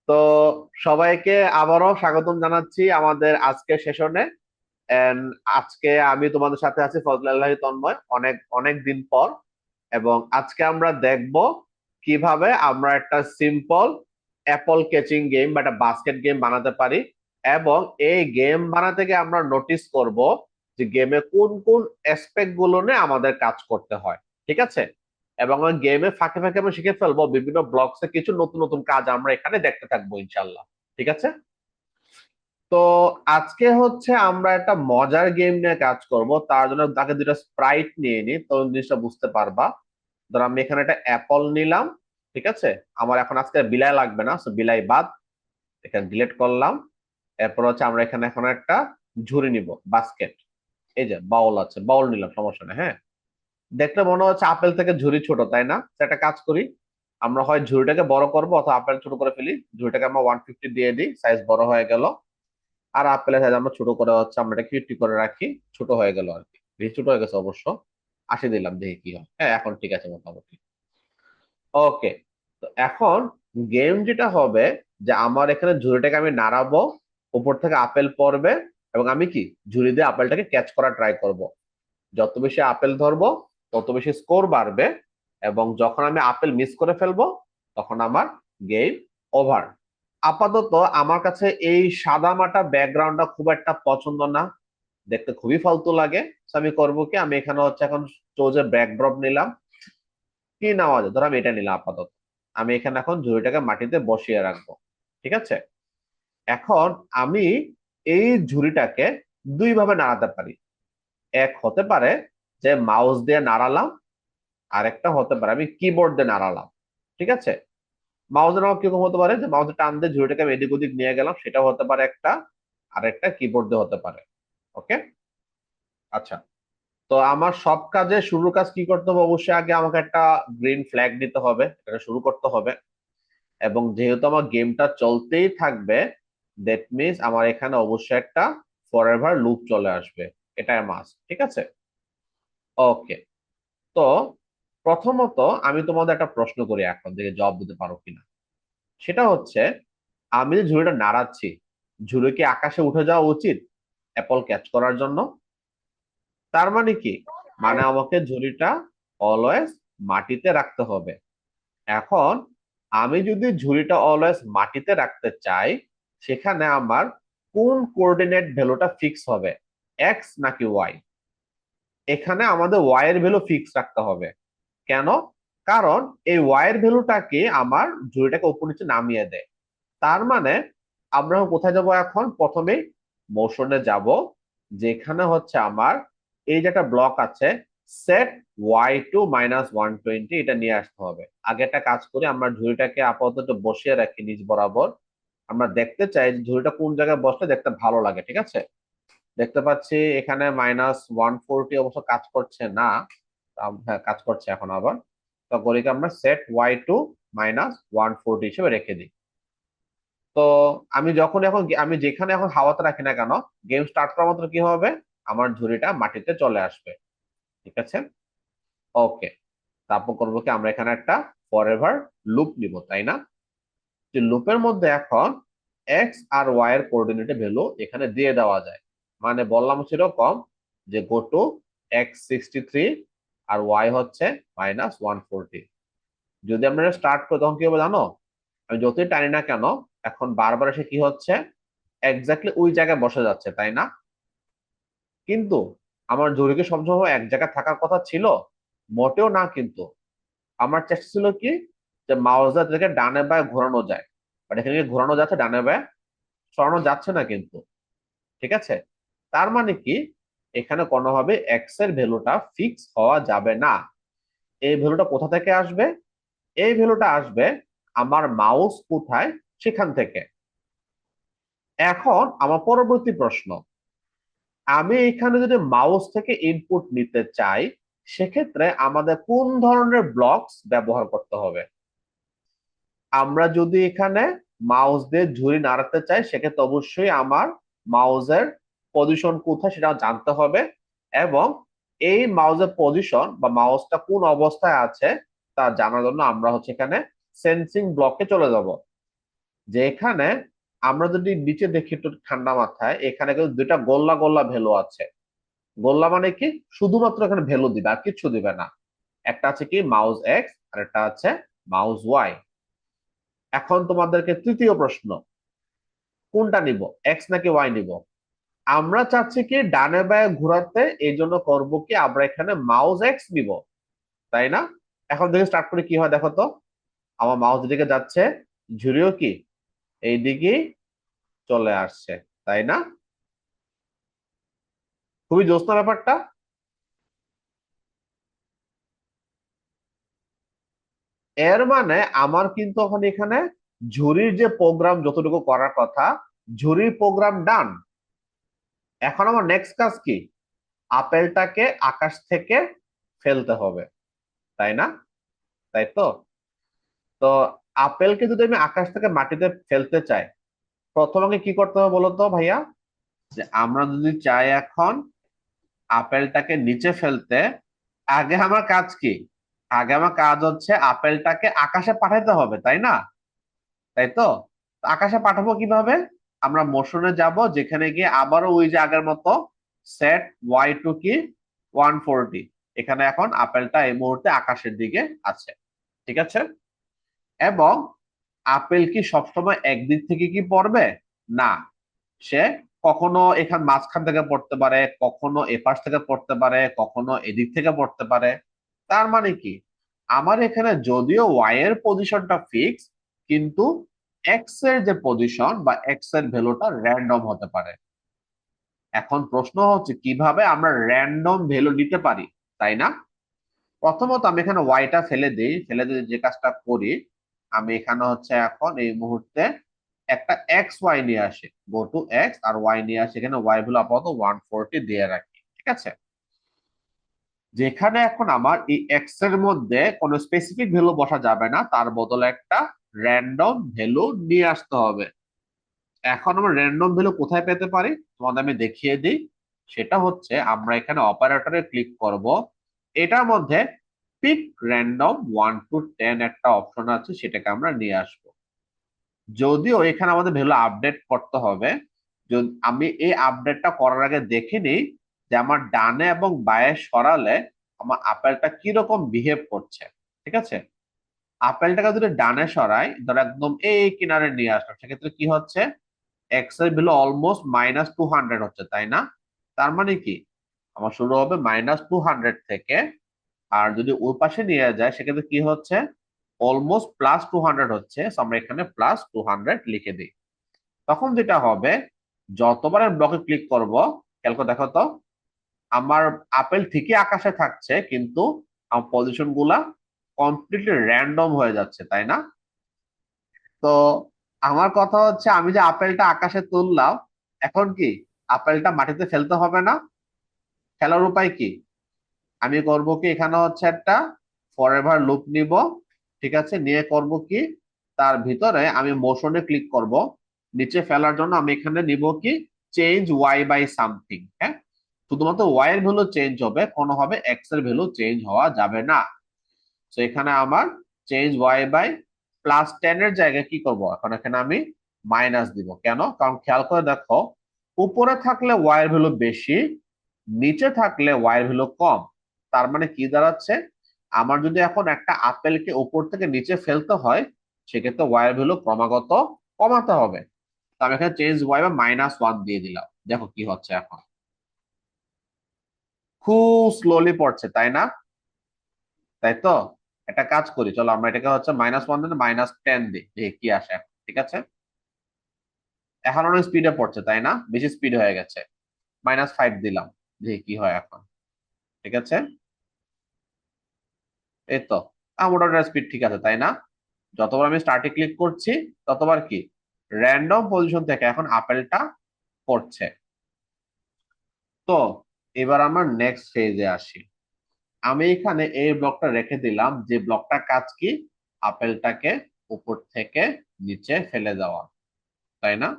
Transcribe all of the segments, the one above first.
তো সবাইকে আবারও স্বাগতম জানাচ্ছি আমাদের আজকের সেশনে। এন্ড আজকে আমি তোমাদের সাথে আছি ফজলাল্লাহ তন্ময়, অনেক অনেক দিন পর। এবং আজকে আমরা দেখব কিভাবে আমরা একটা সিম্পল অ্যাপল ক্যাচিং গেম বা একটা বাস্কেট গেম বানাতে পারি। এবং এই গেম বানাতে গিয়ে আমরা নোটিস করব যে গেমে কোন কোন অ্যাসপেক্ট গুলো নিয়ে আমাদের কাজ করতে হয়। ঠিক আছে? এবং ওই গেমে ফাঁকে ফাঁকে আমরা শিখে ফেলবো বিভিন্ন ব্লকসে কিছু নতুন নতুন কাজ আমরা এখানে দেখতে থাকবো ইনশাল্লাহ। ঠিক আছে? তো আজকে হচ্ছে আমরা একটা মজার গেম নিয়ে কাজ করব, তার জন্য তাকে দুটো স্প্রাইট নিয়ে নি, তো জিনিসটা বুঝতে পারবা। ধর আমি এখানে একটা অ্যাপল নিলাম। ঠিক আছে? আমার এখন আজকে বিলাই লাগবে না, so বিলাই বাদ, এখানে ডিলিট করলাম। এরপর হচ্ছে আমরা এখানে এখন একটা ঝুড়ি নিব, বাস্কেট। এই যে বাউল আছে, বাউল নিলাম, সমস্যা নেই। হ্যাঁ, দেখলে মনে হচ্ছে আপেল থেকে ঝুড়ি ছোট, তাই না? তো একটা কাজ করি, আমরা হয় ঝুড়িটাকে বড় করবো অথবা আপেল ছোট করে ফেলি। ঝুড়িটাকে আমরা 150 দিয়ে দিই, সাইজ বড় হয়ে গেল। আর আপেলের সাইজ আমরা ছোট করে হচ্ছে আমরা এটা 50 করে রাখি, ছোট হয়ে গেল আর কি, বেশি ছোট হয়ে গেছে অবশ্য। 80 দিলাম, দেখি কি হয়। হ্যাঁ, এখন ঠিক আছে মোটামুটি। ওকে, তো এখন গেম যেটা হবে যে আমার এখানে ঝুড়িটাকে আমি নাড়াবো, উপর থেকে আপেল পড়বে, এবং আমি কি ঝুড়ি দিয়ে আপেলটাকে ক্যাচ করার ট্রাই করব। যত বেশি আপেল ধরবো তত বেশি স্কোর বাড়বে। এবং যখন আমি আপেল মিস করে ফেলবো তখন আমার গেম ওভার। আপাতত আমার কাছে এই সাদা মাটা ব্যাকগ্রাউন্ডটা খুব একটা পছন্দ না, দেখতে খুবই ফালতু লাগে। তো আমি করবো কি, আমি এখানে হচ্ছে এখন সোজা ব্যাকড্রপ নিলাম। কি নেওয়া যায়, ধর আমি এটা নিলাম আপাতত। আমি এখানে এখন ঝুড়িটাকে মাটিতে বসিয়ে রাখবো। ঠিক আছে? এখন আমি এই ঝুড়িটাকে দুই ভাবে নাড়াতে পারি। এক হতে পারে যে মাউস দিয়ে নাড়ালাম, আরেকটা হতে পারে আমি কিবোর্ড দিয়ে নাড়ালাম। ঠিক আছে? মাউসের নাড়াও কিরকম হতে পারে, যে মাউসের টান দিয়ে ঝুড়িটাকে আমি এদিক ওদিক নিয়ে গেলাম, সেটাও হতে পারে একটা। আরেকটা কিবোর্ড দিয়ে হতে পারে। ওকে, আচ্ছা। তো আমার সব কাজে শুরুর কাজ কি করতে হবে, অবশ্যই আগে আমাকে একটা গ্রিন ফ্ল্যাগ দিতে হবে, এটা শুরু করতে হবে। এবং যেহেতু আমার গেমটা চলতেই থাকবে, দ্যাট মিনস আমার এখানে অবশ্যই একটা ফরএভার লুপ চলে আসবে। এটা মাস্ট। ঠিক আছে? ওকে, তো প্রথমত আমি তোমাদের একটা প্রশ্ন করি, এখন থেকে জবাব দিতে পারো কিনা। সেটা হচ্ছে, আমি যে ঝুড়িটা নাড়াচ্ছি, ঝুড়ি কি আকাশে উঠে যাওয়া উচিত অ্যাপল ক্যাচ করার জন্য? তার মানে কি, মানে আমাকে ঝুড়িটা অলওয়েজ মাটিতে রাখতে হবে। এখন আমি যদি ঝুড়িটা অলওয়েজ মাটিতে রাখতে চাই, সেখানে আমার কোন কোঅর্ডিনেট ভ্যালুটা ফিক্স হবে, এক্স নাকি ওয়াই? এখানে আমাদের ওয়াই এর ভ্যালু ফিক্স রাখতে হবে। কেন? কারণ এই ওয়াই এর ভ্যালুটাকে আমার ঝুড়িটাকে উপর নিচে নামিয়ে দেয়। তার মানে আমরা কোথায় যাব, এখন প্রথমে মোশনে যাব, যেখানে হচ্ছে আমার এই যে একটা ব্লক আছে, সেট ওয়াই টু -120, এটা নিয়ে আসতে হবে। আগে একটা কাজ করি, আমরা ঝুড়িটাকে আপাতত বসিয়ে রাখি নিচ বরাবর। আমরা দেখতে চাই যে ঝুড়িটা কোন জায়গায় বসলে দেখতে ভালো লাগে। ঠিক আছে? দেখতে পাচ্ছি এখানে -140 অবশ্য কাজ করছে না। হ্যাঁ, কাজ করছে এখন আবার। তো গড়িকে আমরা সেট ওয়াই টু -140 হিসেবে রেখে দিই। তো আমি যখন এখন আমি যেখানে এখন হাওয়াতে রাখি না কেন, গেম স্টার্ট করার মাত্র কি হবে, আমার ঝুড়িটা মাটিতে চলে আসবে। ঠিক আছে? ওকে, তারপর করবো কি, আমরা এখানে একটা ফরএভার লুপ নিব, তাই না? যে লুপের মধ্যে এখন এক্স আর ওয়াই এর কোঅর্ডিনেটে ভ্যালু এখানে দিয়ে দেওয়া যায়। মানে বললাম সেরকম, যে go to x63 R Y হচ্ছে -140। যদি আমরা স্টার্ট করি তখন কি হবে জানো, আমি যতই টানি না কেন, এখন বারবার এসে কি হচ্ছে, এক্স্যাক্টলি ওই জায়গায় বসে যাচ্ছে, তাই না? কিন্তু আমার জরুরি সবসময় এক জায়গায় থাকার কথা ছিল? মোটেও না। কিন্তু আমার চেষ্টা ছিল কি, যে মাউসটা থেকে ডানে বায়ে ঘোরানো যায়, বাট এখানে কি ঘোরানো যাচ্ছে, ডানে বায়ে সরানো যাচ্ছে না কিন্তু। ঠিক আছে? তার মানে কি, এখানে কোনোভাবে এক্স এর ভ্যালুটা ফিক্স হওয়া যাবে না। এই ভ্যালুটা কোথা থেকে আসবে? এই ভ্যালুটা আসবে আমার মাউস কোথায় সেখান থেকে। এখন আমার পরবর্তী প্রশ্ন, আমি এখানে যদি মাউস থেকে ইনপুট নিতে চাই, সেক্ষেত্রে আমাদের কোন ধরনের ব্লকস ব্যবহার করতে হবে? আমরা যদি এখানে মাউস দিয়ে ঝুড়ি নাড়াতে চাই, সেক্ষেত্রে অবশ্যই আমার মাউসের পজিশন কোথায় সেটা জানতে হবে। এবং এই মাউসের পজিশন বা মাউসটা কোন অবস্থায় আছে তা জানার জন্য আমরা হচ্ছে এখানে সেন্সিং ব্লকে চলে যাব। যে এখানে আমরা যদি নিচে দেখি একটু ঠান্ডা মাথায়, এখানে কিন্তু দুইটা গোল্লা গোল্লা ভ্যালু আছে। গোল্লা মানে কি, শুধুমাত্র এখানে ভ্যালু দিবে আর কিছু দিবে না। একটা আছে কি মাউস এক্স আর একটা আছে মাউস ওয়াই। এখন তোমাদেরকে তৃতীয় প্রশ্ন, কোনটা নিব, এক্স নাকি ওয়াই নিব? আমরা চাচ্ছি কি ডানে বায়ে ঘোরাতে, এই জন্য করবো কি আমরা এখানে মাউস এক্স নিব, তাই না? এখন দেখে স্টার্ট করে কি হয় দেখো তো, আমার মাউস দিকে যাচ্ছে, ঝুড়িও কি এইদিকে চলে আসছে, তাই না? খুবই জোস না ব্যাপারটা? এর মানে আমার কিন্তু এখন এখানে ঝুড়ির যে প্রোগ্রাম যতটুকু করার কথা, ঝুড়ির প্রোগ্রাম ডান। এখন আমার নেক্সট কাজ কি, আপেলটাকে আকাশ থেকে ফেলতে হবে, তাই না? তাই তো। তো আপেলকে যদি আমি আকাশ থেকে মাটিতে ফেলতে চাই, প্রথমে কি করতে হবে বলতো ভাইয়া? যে আমরা যদি চাই এখন আপেলটাকে নিচে ফেলতে, আগে আমার কাজ কি, আগে আমার কাজ হচ্ছে আপেলটাকে আকাশে পাঠাতে হবে, তাই না? তাই তো। তো আকাশে পাঠাবো কিভাবে? আমরা মোশনে যাব, যেখানে গিয়ে আবারও ওই যে আগের মতো সেট ওয়াই টু কি 140, এখানে এখন আপেলটা এই মুহূর্তে আকাশের দিকে আছে, ঠিক আছে? এবং আপেল কি সবসময় একদিক থেকে কি পড়বে? না, সে কখনো এখান মাঝখান থেকে পড়তে পারে, কখনো এপাশ থেকে পড়তে পারে, কখনো এদিক থেকে পড়তে পারে। তার মানে কি, আমার এখানে যদিও ওয়াই এর পজিশনটা ফিক্স, কিন্তু এক্স এর যে পজিশন বা এক্স এর ভ্যালুটা র্যান্ডম হতে পারে। এখন প্রশ্ন হচ্ছে কিভাবে আমরা র্যান্ডম ভ্যালু নিতে পারি, তাই না? প্রথমত আমি এখানে ওয়াইটা ফেলে দিই, ফেলে দিয়ে যে কাজটা করি, আমি এখানে হচ্ছে এখন এই মুহূর্তে একটা এক্স ওয়াই নিয়ে আসি, গো টু এক্স আর ওয়াই নিয়ে আসি, এখানে ওয়াই ভ্যালু আপাতত 140 দিয়ে রাখি, ঠিক আছে? যেখানে এখন আমার এই এক্স এর মধ্যে কোনো স্পেসিফিক ভ্যালু বসা যাবে না, তার বদলে একটা র্যান্ডম ভ্যালু নিয়ে আসতে হবে। এখন আমরা র্যান্ডম ভ্যালু কোথায় পেতে পারি তোমাদের আমি দেখিয়ে দিই। সেটা হচ্ছে আমরা এখানে অপারেটরে ক্লিক করব, এটার মধ্যে পিক র্যান্ডম 1 to 10 একটা অপশন আছে, সেটাকে আমরা নিয়ে আসবো। যদিও এখানে আমাদের ভ্যালু আপডেট করতে হবে, যদি আমি এই আপডেটটা করার আগে দেখে নিই যে আমার ডানে এবং বায়ে সরালে আমার আপেলটা কিরকম বিহেভ করছে, ঠিক আছে? আপেলটাকে যদি ডানে সরাই, ধর একদম এই কিনারে নিয়ে আসলাম, সেক্ষেত্রে কি হচ্ছে, এক্স এর ভ্যালু অলমোস্ট -200 হচ্ছে, তাই না? তার মানে কি, আমার শুরু হবে -200 থেকে, আর যদি ওই পাশে নিয়ে যায় সেক্ষেত্রে কি হচ্ছে, অলমোস্ট +200 হচ্ছে। So আমরা এখানে +200 লিখে দিই। তখন যেটা হবে, যতবার ব্লকে ক্লিক করব, খেয়াল করে দেখো তো, আমার আপেল ঠিকই আকাশে থাকছে, কিন্তু আমার পজিশন গুলা কমপ্লিটলি র্যান্ডম হয়ে যাচ্ছে, তাই না? তো আমার কথা হচ্ছে, আমি যে আপেলটা আকাশে তুললাম, এখন কি আপেলটা মাটিতে ফেলতে হবে না? খেলার উপায় কি, আমি করব কি, এখানে হচ্ছে একটা ফরএভার লুপ নিব, ঠিক আছে? নিয়ে করব কি, তার ভিতরে আমি মোশনে ক্লিক করব, নিচে ফেলার জন্য আমি এখানে নিব কি, চেঞ্জ ওয়াই বাই সামথিং। হ্যাঁ, শুধুমাত্র ওয়াই এর ভ্যালু চেঞ্জ হবে, কোনোভাবে এক্স এর ভ্যালু চেঞ্জ হওয়া যাবে না। তো এখানে আমার চেঞ্জ ওয়াই বাই +10 এর জায়গায় কি করব, এখন এখানে আমি মাইনাস দিব। কেন? কারণ খেয়াল করে দেখো, উপরে থাকলে ওয়াই এর ভ্যালু বেশি, নিচে থাকলে ওয়াই এর ভ্যালু কম। তার মানে কি দাঁড়াচ্ছে, আমার যদি এখন একটা আপেলকে উপর থেকে নিচে ফেলতে হয়, সেক্ষেত্রে ওয়াই এর ভ্যালু ক্রমাগত কমাতে হবে। তো আমি এখানে চেঞ্জ ওয়াই বা -1 দিয়ে দিলাম, দেখো কি হচ্ছে এখন, খুব স্লোলি পড়ছে, তাই না? তাই তো। একটা কাজ করি, চলো আমরা এটাকে হচ্ছে -1 দিন -10 দিই, দেখি কি আসে এখন, ঠিক আছে? এখন অনেক স্পিডে পড়ছে, তাই না? বেশি স্পিড হয়ে গেছে। -5 দিলাম, দেখি কি হয় এখন, ঠিক আছে? এই তো, মোটামুটি স্পিড ঠিক আছে, তাই না? যতবার আমি স্টার্টে ক্লিক করছি, ততবার কি র্যান্ডম পজিশন থেকে এখন আপেলটা পড়ছে। তো এবার আমরা নেক্সট ফেজে আসি। আমি এখানে এই ব্লকটা রেখে দিলাম, যে ব্লকটা কাজ কি, আপেলটাকে উপর থেকে নিচে ফেলে দেওয়া, তাই না?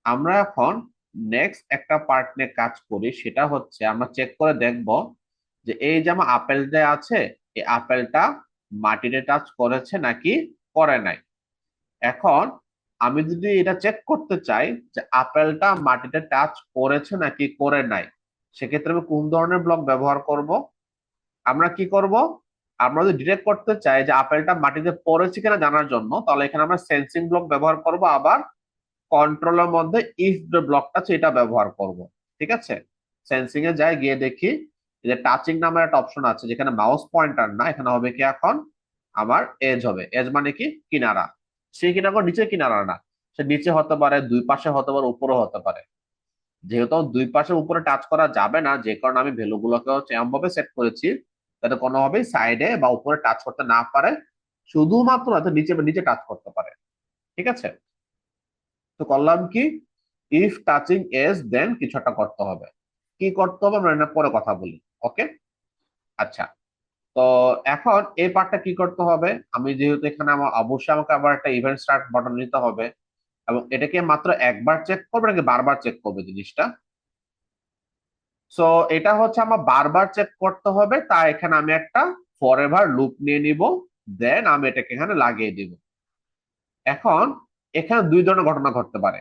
আমরা এখন নেক্সট একটা পার্ট নিয়ে কাজ করি, সেটা হচ্ছে আমরা চেক করে দেখব যে এই যে আমার আপেল যে আছে, এই আপেলটা মাটিতে টাচ করেছে নাকি করে নাই। এখন আমি যদি এটা চেক করতে চাই যে আপেলটা মাটিতে টাচ করেছে নাকি করে নাই, সেক্ষেত্রে আমি কোন ধরনের ব্লক ব্যবহার করব? আমরা কি করব, আমরা যদি ডিটেক্ট করতে চাই যে আপেলটা মাটিতে পড়েছে কিনা জানার জন্য, তাহলে এখানে আমরা সেন্সিং ব্লক ব্যবহার করব, আবার কন্ট্রোলের মধ্যে ইফ যে ব্লকটা আছে এটা ব্যবহার করব। ঠিক আছে, সেন্সিং এ যাই, গিয়ে দেখি যে টাচিং নামের একটা অপশন আছে, যেখানে মাউস পয়েন্টার না, এখানে হবে কি এখন আমার এজ হবে। এজ মানে কি কিনারা, সেই কিনারা নিচে কিনারা না, সে নিচে হতে পারে, দুই পাশে হতে পারে, উপরে হতে পারে। যেহেতু দুই পাশে উপরে টাচ করা যাবে না, যে কারণে আমি ভ্যালু গুলোকে হচ্ছে এমন ভাবে সেট করেছি যাতে কোনোভাবেই সাইডে বা উপরে টাচ করতে না পারে, শুধুমাত্র যাতে নিচে নিচে টাচ করতে পারে। ঠিক আছে, তো করলাম কি, ইফ টাচিং এজ, দেন কিছু একটা করতে হবে। কি করতে হবে আমরা এটা পরে কথা বলি। ওকে, আচ্ছা। তো এখন এই পার্টটা কি করতে হবে, আমি যেহেতু এখানে আমার অবশ্যই আমাকে আবার একটা ইভেন্ট স্টার্ট বাটন নিতে হবে, এবং এটাকে মাত্র একবার চেক করবে নাকি বারবার চেক করবে জিনিসটা? সো এটা হচ্ছে আমার বারবার চেক করতে হবে, তাই এখানে আমি একটা ফরএভার লুপ নিয়ে নিব, দেন আমি এটাকে এখানে লাগিয়ে দিব। এখন এখানে দুই ধরনের ঘটনা ঘটতে পারে।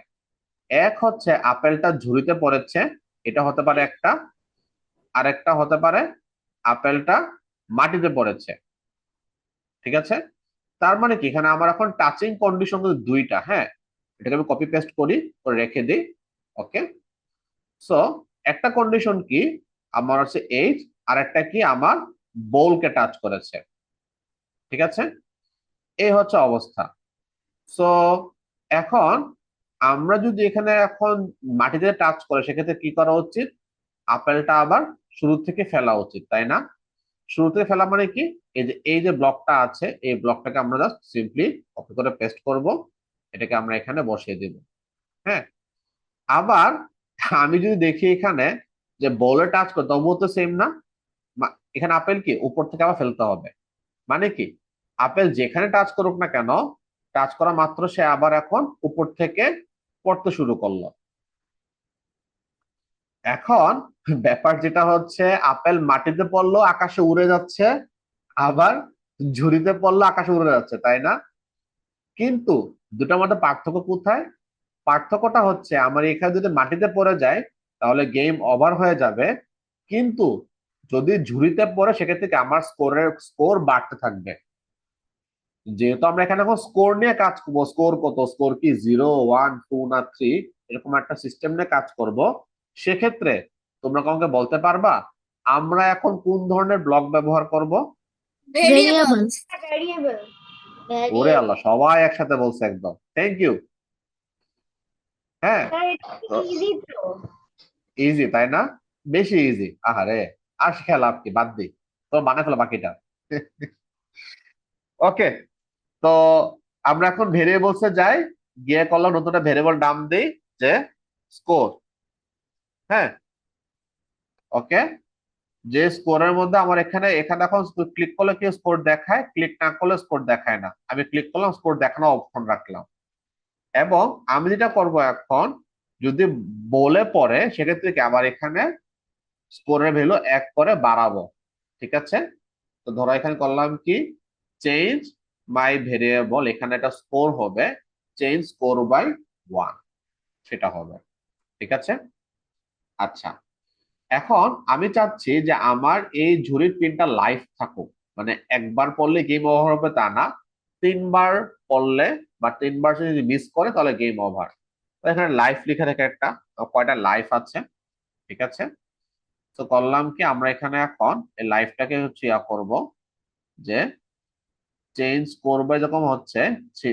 এক হচ্ছে আপেলটা ঝুড়িতে পড়েছে, এটা হতে পারে একটা। আরেকটা হতে পারে আপেলটা মাটিতে পড়েছে। ঠিক আছে, তার মানে কি এখানে আমার এখন টাচিং কন্ডিশন কিন্তু দুইটা। হ্যাঁ, এটাকে আমি কপি পেস্ট করি, করে রেখে দিই। ওকে, সো একটা কন্ডিশন কি, আমার হচ্ছে এইচ, আর একটা কি আমার বোলকে টাচ করেছে। ঠিক আছে, এই হচ্ছে অবস্থা। সো এখন আমরা যদি এখানে এখন মাটিতে টাচ করে, সেক্ষেত্রে কি করা উচিত, আপেলটা আবার শুরু থেকে ফেলা উচিত, তাই না? শুরু থেকে ফেলা মানে কি, এই যে ব্লকটা আছে, এই ব্লকটাকে আমরা জাস্ট সিম্পলি কপি করে পেস্ট করব, এটাকে আমরা এখানে বসিয়ে দেব। হ্যাঁ, আবার আমি যদি দেখি এখানে যে বলে টাচ করে, তবুও তো সেম না। এখানে আপেল কি উপর থেকে আবার ফেলতে হবে, মানে কি আপেল যেখানে টাচ করুক না কেন, টাচ করা মাত্র সে আবার এখন উপর থেকে পড়তে শুরু করলো। এখন ব্যাপার যেটা হচ্ছে, আপেল মাটিতে পড়লো আকাশে উড়ে যাচ্ছে, আবার ঝুড়িতে পড়লো আকাশে উড়ে যাচ্ছে, তাই না? কিন্তু দুটার মধ্যে পার্থক্য কোথায়? পার্থক্যটা হচ্ছে আমার এখানে যদি মাটিতে পড়ে যায় তাহলে গেম ওভার হয়ে যাবে, কিন্তু যদি ঝুড়িতে পড়ে সেক্ষেত্রে কি আমার স্কোর বাড়তে থাকবে। যেহেতু আমরা এখানে এখন স্কোর নিয়ে কাজ করবো, স্কোর কত, স্কোর কি 0, 1, 2 না 3, এরকম একটা সিস্টেম নিয়ে কাজ করব, সেক্ষেত্রে তোমরা কাউকে বলতে পারবা আমরা এখন কোন ধরনের ব্লক ব্যবহার করব? ভেরিয়েবলস। ভেরিয়েবল। ওরে ভেরিয়েবল। আল্লাহ, সবাই একসাথে বলছে, একদম থ্যাংক ইউ। হ্যাঁ, স্যার এটা তো ইজি তো। ইজি তাই না? বেশি ইজি, আহারে, আর শিখে লাভ কি, বাদ দিই, তো মানে ফেলো বাকিটা। ওকে, তো আমরা এখন ভেরিয়েবলসে যাই, গিয়ে করলাম নতুন একটা ভেরিয়েবল নাম দিই, যে স্কোর। হ্যাঁ, ওকে, যে স্কোরের মধ্যে আমার এখানে এখানে এখন ক্লিক করলে কি স্কোর দেখায়, ক্লিক না করলে স্কোর দেখায় না। আমি ক্লিক করলাম, স্কোর দেখানো অপশন রাখলাম। এবং আমি যেটা করব এখন, যদি বলে পড়ে সেক্ষেত্রে কি আবার এখানে স্কোরের ভ্যালু 1 করে বাড়াবো। ঠিক আছে, তো ধরো এখানে করলাম কি, চেঞ্জ মাই ভেরিয়েবল, এখানে একটা স্কোর হবে, চেঞ্জ স্কোর বাই 1, সেটা হবে। ঠিক আছে, আচ্ছা। এখন আমি চাচ্ছি যে আমার এই ঝুড়ির পিনটা লাইভ থাকুক, মানে একবার পড়লে গেম ওভার হবে তা না, তিনবার পড়লে বা তিনবার সে যদি মিস করে তাহলে গেম ওভার। তো এখানে লাইফ লিখে থাকে একটা, তো কয়টা লাইফ আছে। ঠিক আছে, তো করলাম কি, আমরা এখানে এখন এই লাইফটাকে হচ্ছে ইয়া করব, যে চেঞ্জ করবে যখন হচ্ছে,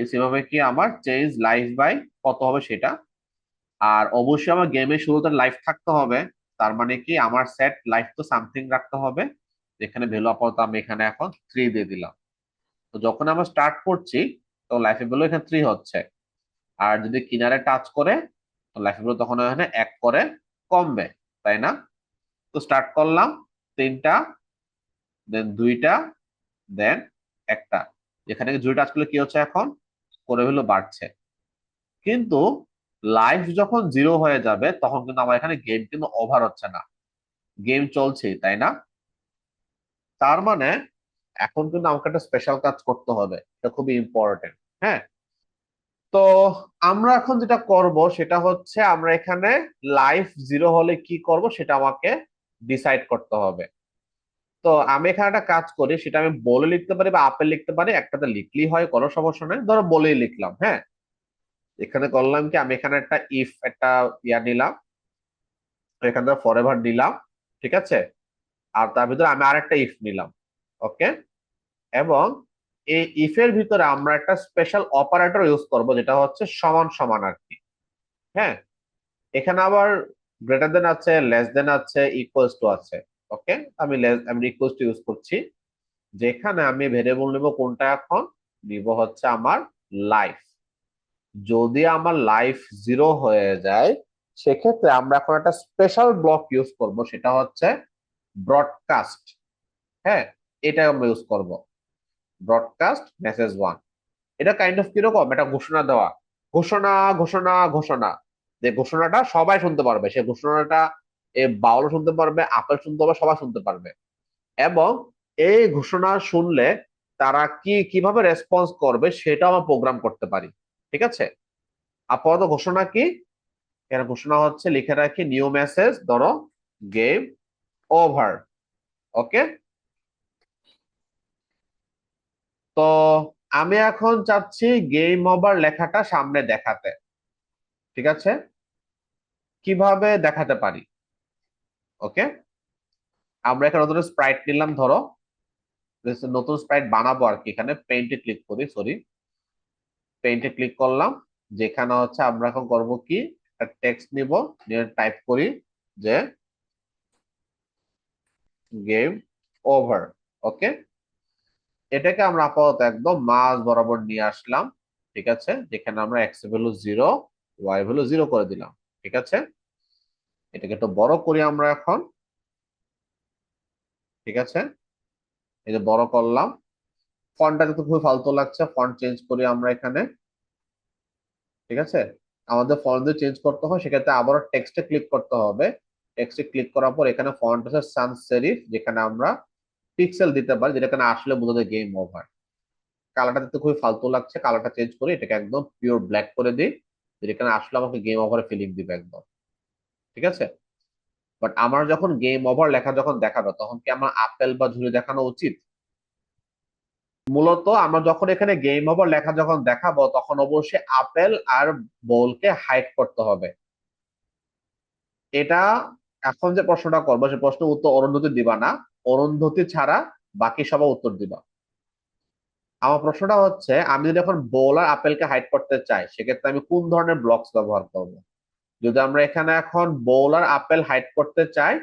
সেভাবে কি আমার চেঞ্জ লাইফ বাই কত হবে সেটা। আর অবশ্যই আমার গেমের শুরুতে লাইফ থাকতে হবে, তার মানে কি আমার সেট লাইফ তো সামথিং রাখতে হবে, যেখানে ভ্যালু আপাতত আমি এখানে এখন 3 দিয়ে দিলাম। তো যখন আমরা স্টার্ট করছি, তো লাইফের ভ্যালু এখানে 3 হচ্ছে। আর যদি কিনারে টাচ করে, তো লাইফের ভ্যালু তখন এখানে 1 করে কমবে, তাই না? তো স্টার্ট করলাম, তিনটা, দেন দুইটা, দেন একটা। যেখানে জুড়ে টাচ করলে কি হচ্ছে এখন, করে ভ্যালু বাড়ছে। কিন্তু লাইফ যখন 0 হয়ে যাবে তখন কিন্তু আমার এখানে গেম কিন্তু ওভার হচ্ছে না, গেম চলছেই, তাই না? তার মানে এখন কিন্তু আমাকে একটা স্পেশাল কাজ করতে হবে, এটা খুবই ইম্পর্টেন্ট। হ্যাঁ, তো আমরা এখন যেটা করব সেটা হচ্ছে আমরা এখানে লাইফ জিরো হলে কি করব সেটা আমাকে ডিসাইড করতে হবে। তো আমি এখানে একটা কাজ করি, সেটা আমি বলে লিখতে পারি বা আপেল লিখতে পারি, একটাতে লিখলেই হয়, কোনো সমস্যা নাই, ধরো বলেই লিখলাম। হ্যাঁ, এখানে করলাম কি, আমি এখানে একটা ইফ একটা ইয়া নিলাম, এখানে ফরএভার নিলাম, ঠিক আছে, আর তার ভিতরে আমি আরেকটা ইফ নিলাম। ওকে, এবং এই ইফের ভিতরে আমরা একটা স্পেশাল অপারেটর ইউজ করব, যেটা হচ্ছে সমান সমান আর কি। হ্যাঁ, এখানে আবার গ্রেটার দেন আছে, লেস দেন আছে, ইকুয়ালস টু আছে। ওকে, আমি ইকুয়ালস টু ইউজ করছি, যেখানে আমি ভেরিয়েবল নিব কোনটা, এখন নিব হচ্ছে আমার লাইফ। যদি আমার লাইফ জিরো হয়ে যায়, সেক্ষেত্রে আমরা এখন একটা স্পেশাল ব্লক ইউজ করব, সেটা হচ্ছে ব্রডকাস্ট। হ্যাঁ, এটা আমরা ইউজ করব, ব্রডকাস্ট মেসেজ ওয়ান। এটা কাইন্ড অফ কিরকম, এটা ঘোষণা দেওয়া, ঘোষণা ঘোষণা ঘোষণা, যে ঘোষণাটা সবাই শুনতে পারবে, সে ঘোষণাটা এ বাউলও শুনতে পারবে, আপেল শুনতে পারবে, সবাই শুনতে পারবে। এবং এই ঘোষণা শুনলে তারা কিভাবে রেসপন্স করবে সেটা আমরা প্রোগ্রাম করতে পারি। ঠিক আছে, আপাতত ঘোষণা কি, এর ঘোষণা হচ্ছে, লিখে রাখি নিউ মেসেজ, ধরো গেম ওভার। ওকে, তো আমি এখন চাচ্ছি গেম ওভার লেখাটা সামনে দেখাতে। ঠিক আছে, কিভাবে দেখাতে পারি? ওকে, আমরা এখানে নতুন স্প্রাইট নিলাম, ধরো নতুন স্প্রাইট বানাবো আর কি। এখানে পেইন্টে ক্লিক করি, সরি, পেইন্টে ক্লিক করলাম, যেখানে হচ্ছে আমরা এখন করব কি, একটা টেক্সট নিব, নিয়ে টাইপ করি যে গেম ওভার। ওকে, এটাকে আমরা আপাতত একদম মাঝ বরাবর নিয়ে আসলাম। ঠিক আছে, যেখানে আমরা X value zero, Y value zero করে দিলাম। ঠিক আছে, এটাকে একটু বড় করি আমরা এখন। ঠিক আছে, এই যে বড় করলাম, ফন্টটা কিন্তু খুবই ফালতু লাগছে, ফন্ট চেঞ্জ করি আমরা এখানে। ঠিক আছে, আমাদের ফন্ট যদি চেঞ্জ করতে হয় সেক্ষেত্রে আবারও টেক্সটে ক্লিক করতে হবে। টেক্সটে ক্লিক করার পর এখানে ফন্ট আছে সান সেরিফ, যেখানে আমরা পিক্সেল দিতে পারি, যেটা এখানে আসলে বোঝা যায় গেম ওভার। কালারটা দেখতে খুবই ফালতু লাগছে, কালারটা চেঞ্জ করি, এটাকে একদম পিওর ব্ল্যাক করে দিই, যেখানে আসলে আমাকে গেম ওভারের ফিলিং দিবে একদম। ঠিক আছে, বাট আমার যখন গেম ওভার লেখা যখন দেখাবে, তখন কি আমার আপেল বা ঝুড়ি দেখানো উচিত? মূলত আমরা যখন এখানে গেম ওভার লেখা যখন দেখাবো, তখন অবশ্যই আপেল আর বলকে হাইড করতে হবে। এটা এখন যে প্রশ্নটা করবো, সে প্রশ্নের উত্তর অরুন্ধতী দিবা না, অরুন্ধতী ছাড়া বাকি সবাই উত্তর দিবা। আমার প্রশ্নটা হচ্ছে, আমি যদি এখন বোল আর আপেলকে হাইড করতে চাই, সেক্ষেত্রে আমি কোন ধরনের ব্লকস ব্যবহার করব? যদি আমরা এখানে এখন বোল আর আপেল হাইড করতে চাই,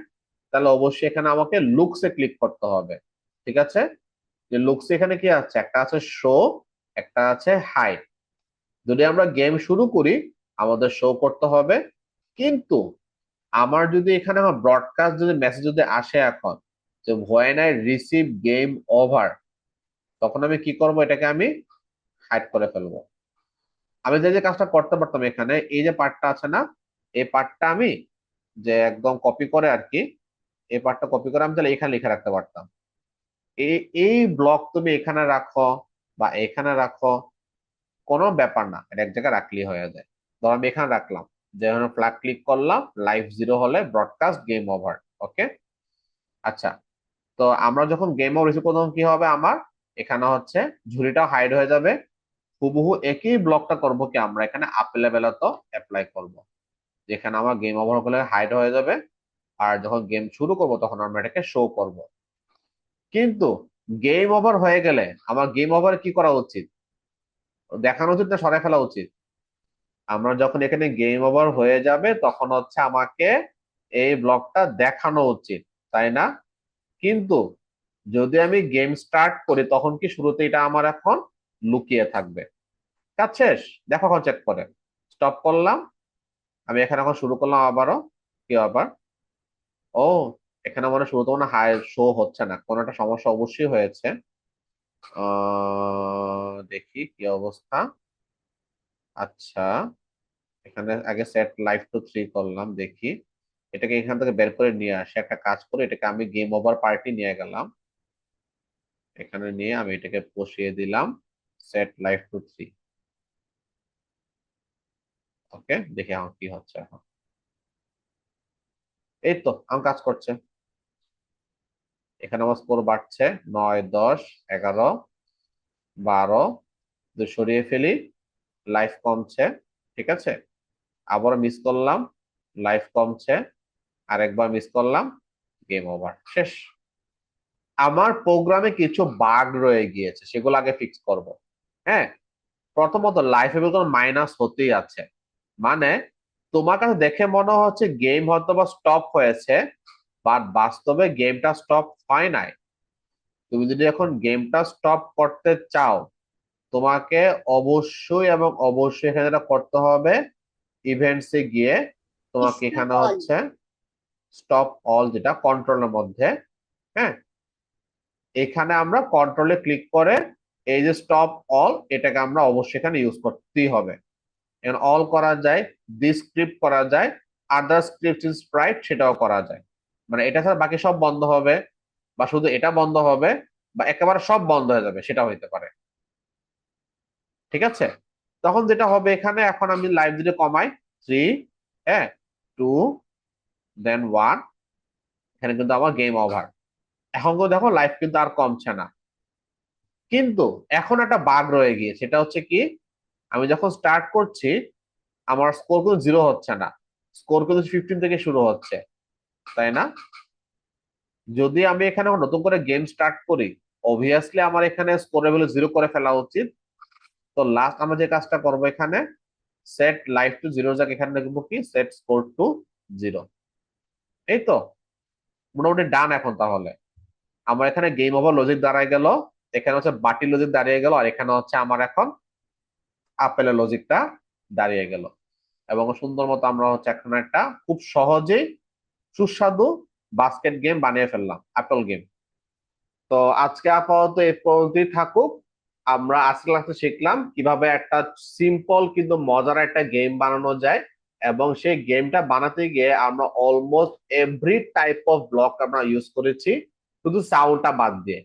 তাহলে অবশ্যই এখানে আমাকে লুকসে ক্লিক করতে হবে। ঠিক আছে, যে লুকস এখানে কি আছে, একটা আছে শো, একটা আছে হাইড। যদি আমরা গেম শুরু করি, আমাদের শো করতে হবে। কিন্তু আমার যদি এখানে আমার ব্রডকাস্ট যদি মেসেজ যদি আসে এখন, যে when I receive game over, তখন আমি কি করব, এটাকে আমি হাইড করে ফেলবো। আমি যে যে কাজটা করতে পারতাম, এখানে এই যে পার্টটা আছে না, এই পার্টটা আমি যে একদম কপি করে আর কি, এই পার্টটা কপি করে আমি তাহলে এখানে লিখে রাখতে পারতাম, এই এই ব্লক তুমি এখানে রাখো বা এখানে রাখো, কোনো ব্যাপার না, এটা এক জায়গায় রাখলেই হয়ে যায়। ধর আমি এখানে রাখলাম, যেখানে ফ্ল্যাগ ক্লিক করলাম, লাইভ জিরো হলে ব্রডকাস্ট গেম ওভার। ওকে, আচ্ছা, তো আমরা যখন গেম ওভার রিসিভ করবো, তখন কি হবে, আমার এখানে হচ্ছে ঝুড়িটাও হাইড হয়ে যাবে। হুবহু একই ব্লকটা করব কি, আমরা এখানে আপেল লেভেল তো অ্যাপ্লাই করব, যেখানে আমার গেম ওভার হলে হাইড হয়ে যাবে, আর যখন গেম শুরু করব তখন আমরা এটাকে শো করব। কিন্তু গেম ওভার হয়ে গেলে আমার গেম ওভার কি করা উচিত, দেখানো উচিত না সরাই ফেলা উচিত? আমরা যখন এখানে গেম ওভার হয়ে যাবে, তখন হচ্ছে আমাকে এই ব্লকটা দেখানো উচিত, তাই না? কিন্তু যদি আমি গেম স্টার্ট করি, তখন কি শুরুতে এটা আমার এখন লুকিয়ে থাকবে। কাজ শেষ, দেখো এখন চেক করে স্টপ করলাম, আমি এখানে এখন শুরু করলাম আবারও, কি আবার, ও, এখানে মনে হয় শুরুতে মনে হাই শো হচ্ছে না, কোনো একটা সমস্যা অবশ্যই হয়েছে। দেখি কি অবস্থা। আচ্ছা, এখানে আগে সেট লাইভ টু থ্রি করলাম, দেখি এটাকে এখান থেকে বের করে নিয়ে আসে, একটা কাজ করে এটাকে আমি গেম ওভার পার্টি নিয়ে গেলাম, এখানে নিয়ে আমি এটাকে বসিয়ে দিলাম সেট লাইভ টু থ্রি। ওকে, দেখি এখন কি হচ্ছে এখন। এই তো এখন কাজ করছে। এখানে আমার স্কোর বাড়ছে, 9, 10, 11, 12, সরিয়ে ফেলি, লাইফ কমছে। ঠিক আছে, আবারও মিস করলাম, লাইফ কমছে, আরেকবার মিস করলাম, গেম ওভার, শেষ। আমার প্রোগ্রামে কিছু বাগ রয়ে গিয়েছে, সেগুলো আগে ফিক্স করব। হ্যাঁ, প্রথমত লাইফ এবিলিটি মাইনাস হতেই আছে, মানে তোমার কাছে দেখে মনে হচ্ছে গেম হয়তো বা স্টপ হয়েছে, বাট বাস্তবে গেমটা স্টপ হয় নাই। তুমি যদি এখন গেমটা স্টপ করতে চাও, তোমাকে অবশ্যই এবং অবশ্যই এখানে যেটা করতে হবে, ইভেন্টসে গিয়ে তোমাকে Stop এখানে all. হচ্ছে স্টপ অল, যেটা কন্ট্রোলের মধ্যে। হ্যাঁ, এখানে আমরা কন্ট্রোলে ক্লিক করে এই যে স্টপ অল, এটাকে আমরা অবশ্যই এখানে ইউজ করতেই হবে। এখানে অল করা যায়, ডিসক্রিপ্ট করা যায়, আদার স্ক্রিপ্ট ইন স্প্রাইট সেটাও করা যায়। মানে এটা ছাড়া বাকি সব বন্ধ হবে, বা শুধু এটা বন্ধ হবে, বা একেবারে সব বন্ধ হয়ে যাবে, সেটা হইতে পারে। ঠিক আছে, তখন যেটা হবে এখানে, এখন আমি লাইভ যদি কমাই, 3, হ্যাঁ, 2, দেন 1, এখানে কিন্তু আমার গেম ওভার। এখন তো দেখো লাইভ কিন্তু আর কমছে না, কিন্তু এখন একটা বাগ রয়ে গিয়েছে। সেটা হচ্ছে কি, আমি যখন স্টার্ট করছি আমার স্কোর কিন্তু 0 হচ্ছে না, স্কোর কিন্তু 15 থেকে শুরু হচ্ছে, তাই না? যদি আমি এখানে নতুন করে গেম স্টার্ট করি, অবভিয়াসলি আমার এখানে স্কোর লেভেল 0 করে ফেলা উচিত। তো লাস্ট আমরা যে কাজটা করবো এখানে, সেট লাইফ টু 0 যাক, এখানে লিখবো কি, সেট স্কোর টু 0। এই তো মোটামুটি ডান। এখন তাহলে আমার এখানে গেম ওভার লজিক দাঁড়ায় গেল, এখানে হচ্ছে বাটি লজিক দাঁড়িয়ে গেল, আর এখানে হচ্ছে আমার এখন আপেলের লজিকটা দাঁড়িয়ে গেল। এবং সুন্দর মতো আমরা হচ্ছে এখন একটা খুব সহজেই সুস্বাদু বাস্কেট গেম বানিয়ে ফেললাম, আপেল গেম। তো আজকে আপাতত এই পর্যন্তই থাকুক। আমরা আজকে ক্লাসে শিখলাম কিভাবে একটা সিম্পল কিন্তু মজার একটা গেম বানানো যায়, এবং সেই গেমটা বানাতে গিয়ে আমরা almost every type of block আমরা ইউজ করেছি, শুধু সাউন্ডটা বাদ দিয়ে।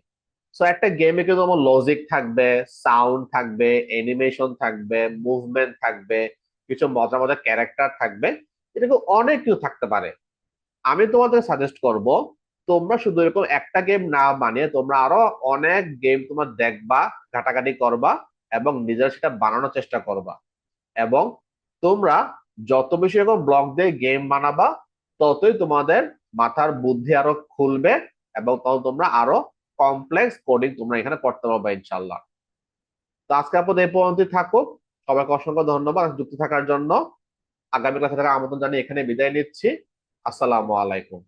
সো একটা গেমে কিন্তু আমার লজিক থাকবে, সাউন্ড থাকবে, অ্যানিমেশন থাকবে, মুভমেন্ট থাকবে, কিছু মজার মজার ক্যারেক্টার থাকবে, এরকম অনেক কিছু থাকতে পারে। আমি তোমাদের সাজেস্ট করব, তোমরা শুধু এরকম একটা গেম না বানিয়ে তোমরা আরো অনেক গেম তোমার দেখবা, ঘাটাঘাটি করবা, এবং নিজের সেটা বানানোর চেষ্টা করবা। এবং তোমরা যত বেশি এরকম ব্লক দিয়ে গেম বানাবা, ততই তোমাদের মাথার বুদ্ধি আরো খুলবে, এবং তখন তোমরা আরো কমপ্লেক্স কোডিং তোমরা এখানে করতে পারবে ইনশাল্লাহ। তো আজকে আপনাদের এই পর্যন্তই থাকুক। সবাইকে অসংখ্য ধন্যবাদ যুক্ত থাকার জন্য। আগামী ক্লাসে থাকার আমন্ত্রণ জানিয়ে এখানে বিদায় নিচ্ছি। আসসালামু আলাইকুম।